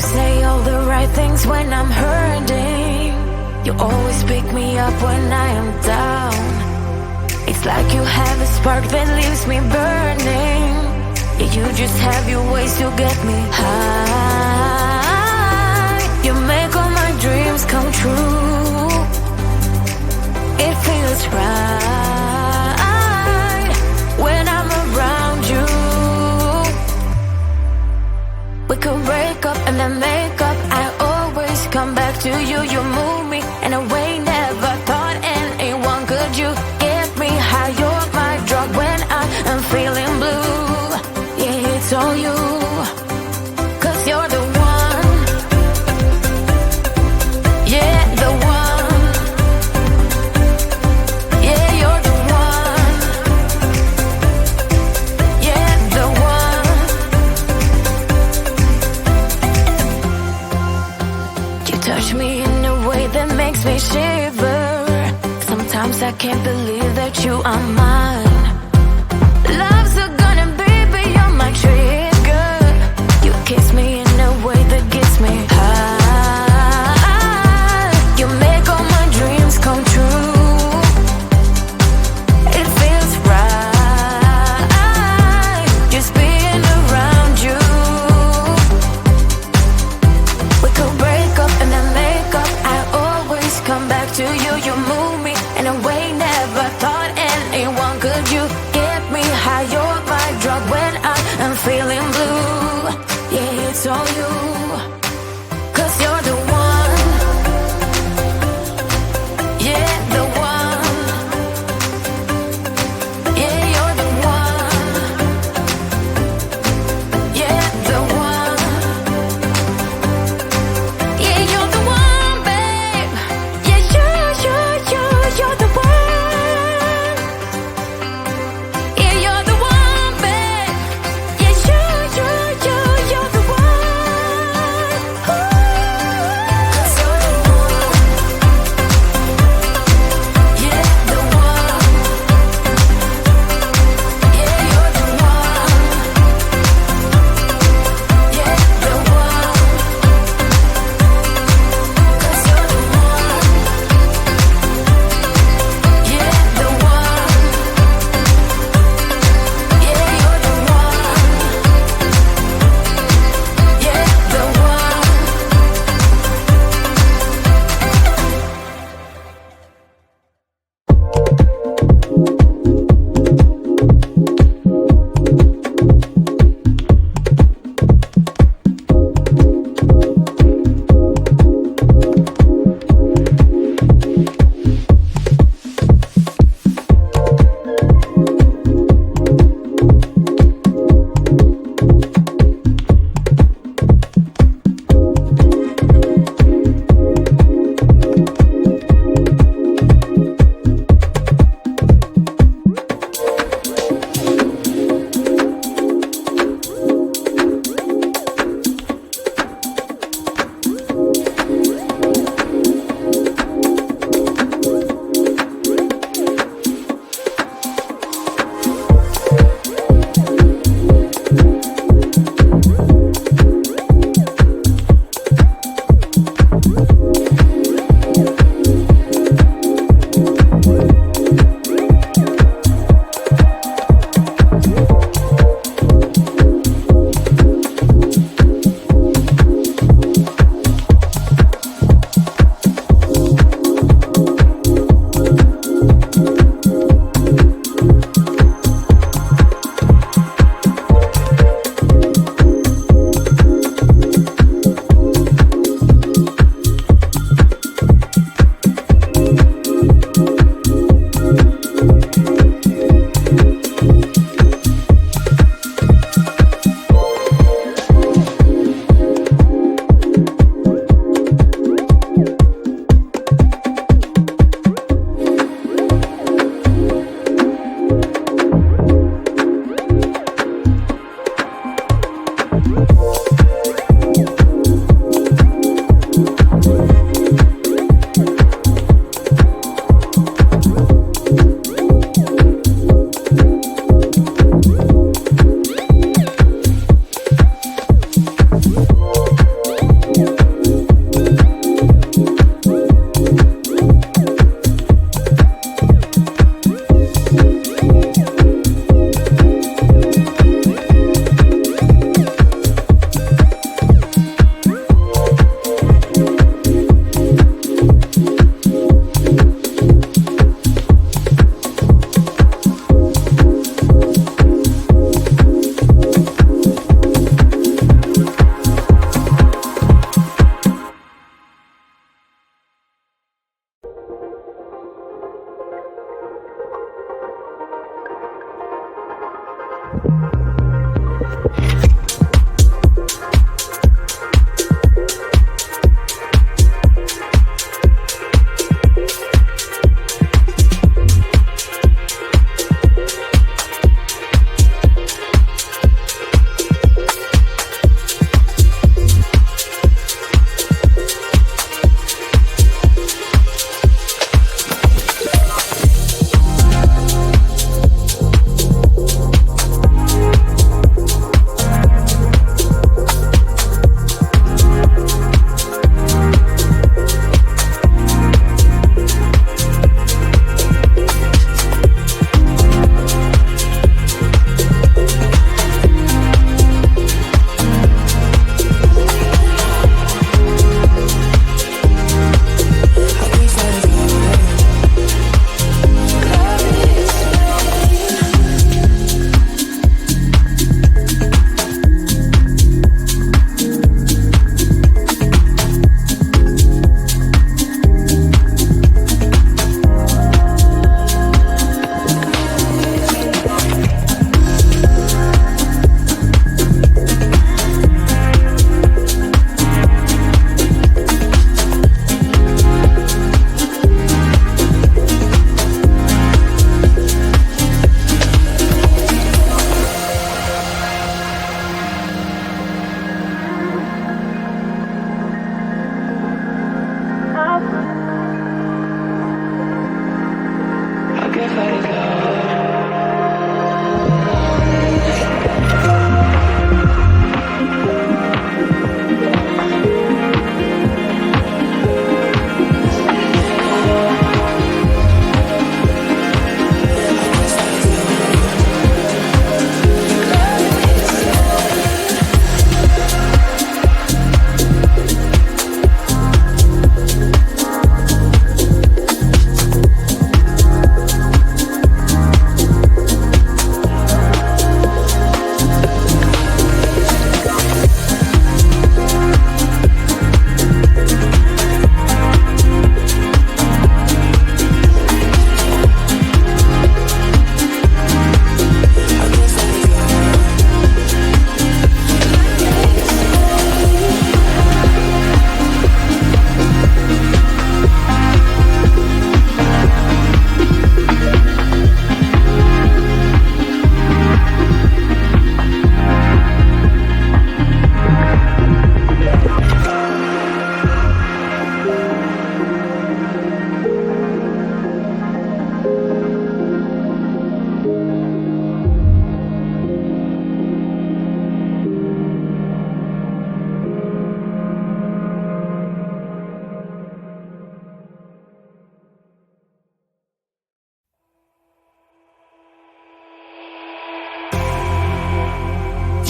say all the right things when I'm hurting. You always pick me up when I am down. It's like you have a spark that leaves me burning. Yeah, you just have your ways to get me high. You make all my dreams come true. It feels right when I'm around you. We could break up and then make up. I always come back to you. You move me in a way never thought anyone could. You get me high. You're my drug when I am feeling blue. Yeah, it's all you, 'cause you're the one. Yeah, the one. Yeah, you're the one. Yeah, the one. You touch me in a way that makes me shiver. Sometimes I can't believe that you are mine. Love's a gun and baby, you're my trigger. You kiss me in a way that gets me high. You make all my dreams come true. It feels right just being around you. We could break up and then make up. I always come back to you. You move me in a way never thought anyone could. You get me high. You're my drug when I am feeling blue. Yeah, it's all you, 'cause you're the one. Yeah, the one. Yeah, you're the one. Yeah, the one. Yeah, you're the one, babe. Yeah, you're the one. Yeah, you're the one, babe. Yeah,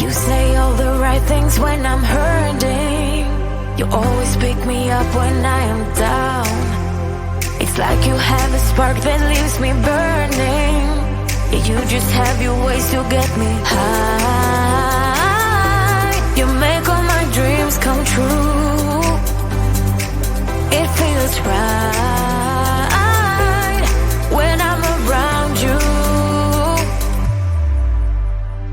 You say all the right things when I'm hurting. You always pick me up when I am down. It's like you have a spark that leaves me burning. Yeah, you just have your ways to get me high. You make all my dreams come true. It feels right when I'm around you.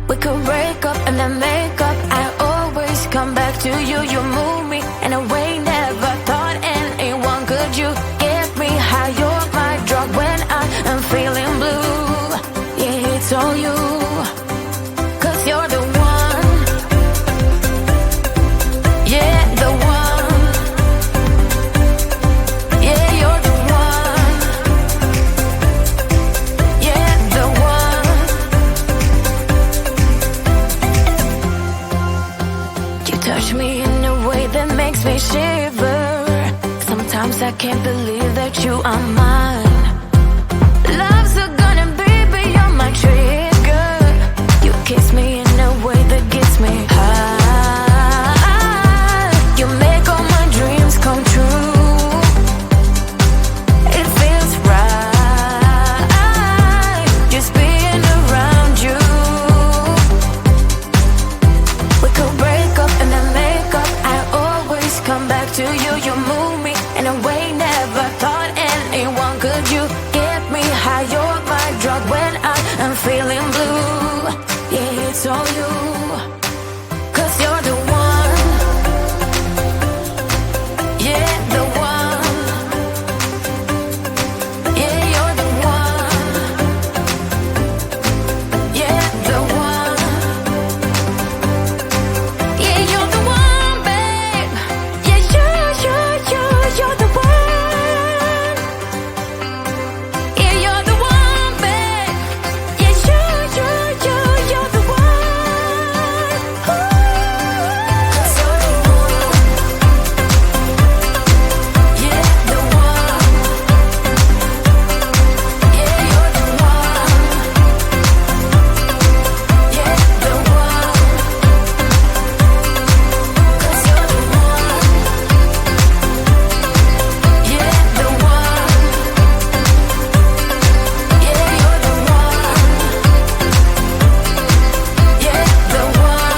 We could break up and then make up. I always come back to you. You move me in a way never thought anyone could. You get me high. You're my drug when I am feeling blue. Yeah, it's all you, 'cause you're the one. Yeah, the one. Yeah, you're the one. Yeah, the one. You touch me in a way that makes me shiver. Sometimes I can't believe that you are mine. Love's gonna be beyond my trigger. You kiss me in a way that gets me high. You make all my dreams come true. It feels right just being around you. We could break up and then make up. I always come back to you. You move me in a way never thought anyone could. You get me high. You're my drug when I am feeling blue. Yeah, it's all you, 'cause you're the one. Yeah, the one. Yeah, you're the one. Yeah, the one. Yeah, you're the one, babe. Yeah, you're the one. Yeah, you're the one, babe. Yeah, you're the one. Ooh. 'Cause you're the one. Yeah, the one. Yeah, you're the one. Yeah, the one. 'Cause you're the one. Yeah, the one. Yeah, you're the one. Yeah, the one.